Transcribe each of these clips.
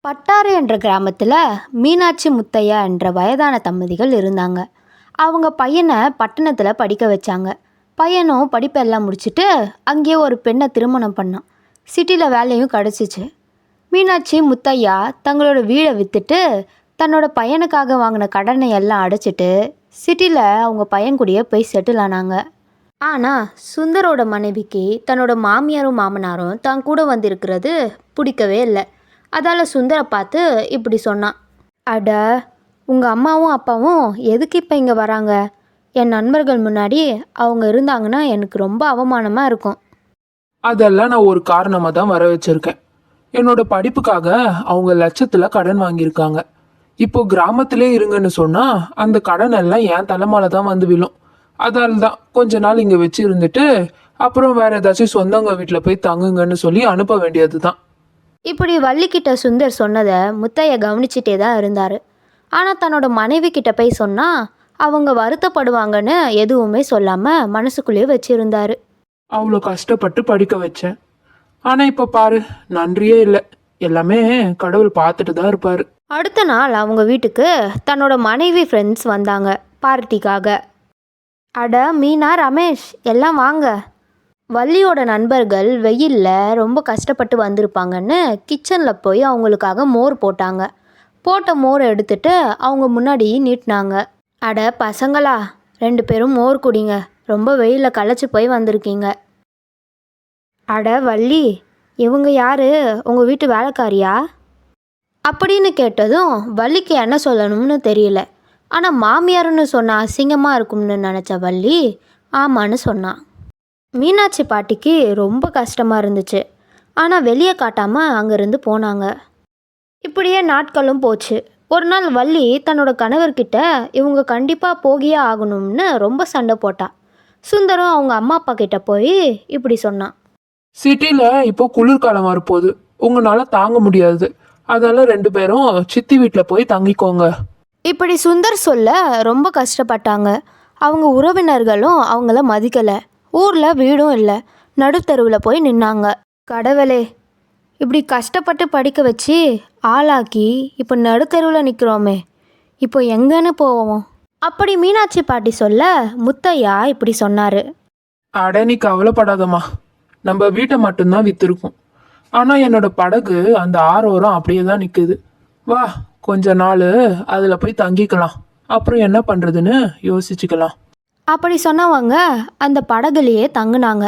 பட்டாறு என்ற கிராமத்தில் மீனாட்சி முத்தையா என்ற வயதான தம்பதிகள் இருந்தாங்க. அவங்க பையனை பட்டணத்தில் படிக்க வச்சாங்க. பையனும் படிப்பெல்லாம் முடிச்சுட்டு அங்கேயே ஒரு பெண்ணை திருமணம் பண்ணான். சிட்டியில் வேலையும் கிடச்சிச்சு. மீனாட்சி முத்தையா தங்களோட வீடை விற்றுட்டு தன்னோட பையனுக்காக வாங்கின கடனை எல்லாம் அடைச்சிட்டு சிட்டியில் அவங்க பையன் கூடயே போய் செட்டில் ஆனாங்க. ஆனால் சுந்தரோட மனைவிக்கு தன்னோட மாமியாரும் மாமனாரும் தான் கூட வந்திருக்கிறது பிடிக்கவே இல்லை. அதால் சுந்தரை பார்த்து இப்படி சொன்னான். அட, உங்கள் அம்மாவும் அப்பாவும் எதுக்கு இப்போ இங்கே வராங்க? என் நண்பர்கள் முன்னாடி அவங்க இருந்தாங்கன்னா எனக்கு ரொம்ப அவமானமாக இருக்கும். அதெல்லாம் நான் ஒரு காரணமாக தான் வர வச்சிருக்கேன். என்னோட படிப்புக்காக அவங்க லட்சத்தில் கடன் வாங்கியிருக்காங்க. இப்போ கிராமத்திலே இருங்கன்னு சொன்னால் அந்த கடன் எல்லாம் என் தலைமையில தான் வந்து விழும். அதால தான் கொஞ்ச நாள் இங்கே வச்சு இருந்துட்டு அப்புறம் வேற ஏதாச்சும் சொந்தங்க வீட்டில் போய் தங்குங்கன்னு சொல்லி அனுப்ப வேண்டியது தான். இப்படி வள்ளிக்கிட்ட சுந்தர் சொன்னதை முத்தையா கவனிச்சிட்டே தான் இருந்தார். ஆனால் தன்னோட மனைவி கிட்ட போய் சொன்னால் அவங்க வருத்தப்படுவாங்கன்னு எதுவுமே சொல்லாமல் மனசுக்குள்ளேயே வச்சுருந்தாரு. அவ்வளோ கஷ்டப்பட்டு படிக்க வச்சேன். ஆனால் இப்போ பாரு, நன்றியே இல்லை. எல்லாமே கடவுள் பார்த்துட்டு தான் இருப்பார். அடுத்த நாள் அவங்க வீட்டுக்கு தன்னோட மனைவி ஃப்ரெண்ட்ஸ் வந்தாங்க பார்ட்டிக்காக. அட மீனா, ரமேஷ் எல்லாம் வாங்க. வள்ளியோட நண்பர்கள் வெயிலில் ரொம்ப கஷ்டப்பட்டு வந்திருப்பாங்கன்னு கிச்சனில் போய் அவங்களுக்காக மோர் போட்டாங்க. போட்ட மோரை எடுத்துட்டு அவங்க முன்னாடி நீட்டினாங்க. அட பசங்களா, 2 பேரும் மோர் குடிங்க, ரொம்ப வெயிலில் களைச்சி போய் வந்திருக்கீங்க. அட வள்ளி, இவங்க யாரு? உங்கள் வீட்டு வேலைக்காரியா அப்படின்னு கேட்டதும் வள்ளிக்கு என்ன சொல்லணும்னு தெரியல. ஆனால் மாமியாருன்னு சொன்னால் அசிங்கமாக இருக்கும்னு நினச்ச வள்ளி ஆமான்னு சொன்னான். மீனாட்சி பாட்டிக்கு ரொம்ப கஷ்டமாக இருந்துச்சு. ஆனால் வெளியே காட்டாமல் அங்கேருந்து போனாங்க. இப்படியே நாட்களும் போச்சு. ஒரு நாள் வள்ளி தன்னோட கணவர்கிட்ட இவங்க கண்டிப்பாக போகியே ஆகணும்னு ரொம்ப சண்டை போட்டா. சுந்தரம் அவங்க அம்மா அப்பா கிட்ட போய் இப்படி சொன்னான். சிட்டியில் இப்போ குளிர்காலம் வரப்போகுது, உங்களால தாங்க முடியாது. அதனால 2 பேரும் சித்தி வீட்டில் போய் தங்கிக்கோங்க. இப்படி சுந்தர் சொல்ல ரொம்ப கஷ்டப்பட்டாங்க. அவங்க உறவினர்களும் அவங்கள மதிக்கலை. ஊரில் வீடும் இல்லை. நடுத்தருவில் போய் நின்னாங்க. கடவுளே, இப்படி கஷ்டப்பட்டு படிக்க வச்சு ஆளாக்கி இப்போ நடுத்தருவில் நிற்கிறோமே, இப்போ எங்கன்னு போவோம்? அப்படி மீனாட்சி பாட்டி சொல்ல முத்தையா இப்படி சொன்னார். அட, நீ கவலைப்படாதம்மா, நம்ம வீட்டை மட்டும்தான் விற்றுருக்கோம். ஆனால் என்னோட படகு அந்த ஆரோரம் அப்படியே தான் நிற்குது. வா, கொஞ்ச நாள் அதில் போய் தங்கிக்கலாம். அப்புறம் என்ன பண்ணுறதுன்னு யோசிச்சுக்கலாம். அப்படி சொன்னவங்க அந்த படகுலையே தங்குனாங்க.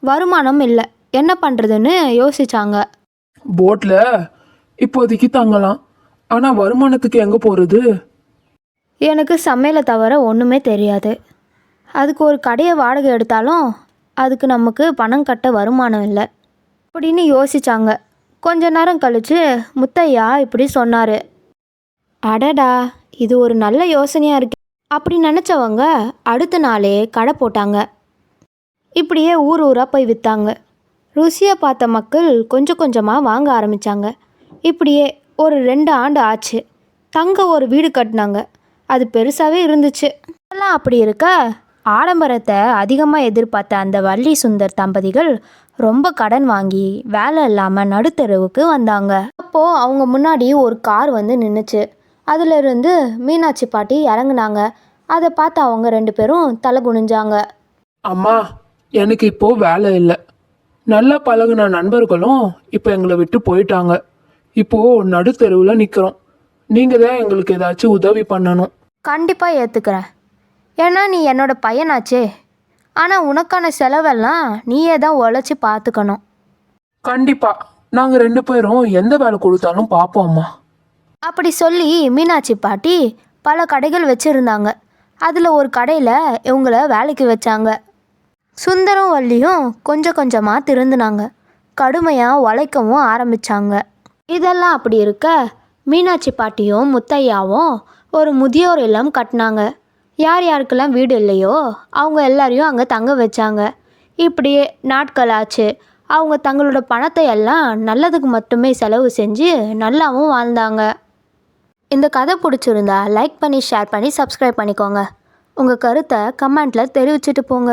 வருமானம் இல்லை, என்ன பண்ணுறதுன்னு யோசிச்சாங்க. போட்டில் இப்போதைக்கு தங்கலாம், ஆனால் வருமானத்துக்கு எங்கே போகிறது? எனக்கு சமையலை தவிர ஒன்றுமே தெரியாது. அதுக்கு ஒரு கடையை வாடகை எடுத்தாலும் அதுக்கு நமக்கு பணம் கட்ட வருமானம் இல்லை அப்படின்னு யோசிச்சாங்க. கொஞ்ச நேரம் கழித்து முத்தையா இப்படி சொன்னார். அடடா, இது ஒரு நல்ல யோசனையாக இருக்கு அப்படி நினச்சவங்க அடுத்த நாளே கடை போட்டாங்க. இப்படியே ஊர் ஊராக போய் விற்றாங்க. ருசியை பார்த்த மக்கள் கொஞ்சம் கொஞ்சமாக வாங்க ஆரம்பித்தாங்க. இப்படியே ஒரு 2 ஆண்டு ஆச்சு. தங்க ஒரு வீடு கட்டினாங்க. அது பெருசாகவே இருந்துச்சு. அதெல்லாம் அப்படி இருக்க ஆடம்பரத்தை அதிகமாக எதிர்பார்த்த அந்த வள்ளி சுந்தர் தம்பதிகள் ரொம்ப கடன் வாங்கி வேலை இல்லாமல் நடுத்தெருவுக்கு வந்தாங்க. அப்போது அவங்க முன்னாடி ஒரு கார் வந்து நின்றுச்சு. அதிலிருந்து மீனாட்சி பாட்டி இறங்குனாங்க. அதை பார்த்து அவங்க 2 பேரும் தலை குனிஞ்சாங்க. அம்மா, எனக்கு இப்போ வேலை இல்லை. நல்லா பழகுன நண்பர்களும் இப்போ எங்களை விட்டு போயிட்டாங்க. இப்போ நடுத்தெருவில் நிற்கிறோம். நீங்கள் தான் எங்களுக்கு ஏதாச்சும் உதவி பண்ணணும். கண்டிப்பாக ஏற்றுக்கிறேன். ஏன்னா நீ என்னோட பையனாச்சே. ஆனால் உனக்கான செலவெல்லாம் நீயே தான் உழைச்சி பார்த்துக்கணும். கண்டிப்பாக நாங்கள் 2 பேரும் எந்த வேலை கொடுத்தாலும் பார்ப்போம்மா. அப்படி சொல்லி மீனாட்சி பாட்டி பல கடைகள் வச்சுருந்தாங்க. அதில் ஒரு கடையில் இவங்கள வேலைக்கு வச்சாங்க. சுந்தரம் வள்ளியும் கொஞ்சம் கொஞ்சமாக திருந்தினாங்க. கடுமையாக உழைக்கவும் ஆரம்பித்தாங்க. இதெல்லாம் அப்படி இருக்க மீனாட்சி பாட்டியும் முத்தையாவும் ஒரு முதியோர் இல்லம் கட்டினாங்க. யார் யாருக்கெல்லாம் வீடு இல்லையோ அவங்க எல்லாரையும் அங்கே தங்க வச்சாங்க. இப்படியே நாட்கள் ஆச்சு. அவங்க தங்களோட பணத்தை எல்லாம் நல்லதுக்கு மட்டுமே செலவு செஞ்சு நல்லாவும் வாழ்ந்தாங்க. இந்த கதை பிடிச்சிருந்தா லைக் பண்ணி, ஷேர் பண்ணி, சப்ஸ்கிரைப் பண்ணிக்கோங்க. உங்கள் கருத்தை கமெண்ட்டில் தெரிவிச்சிட்டு போங்க.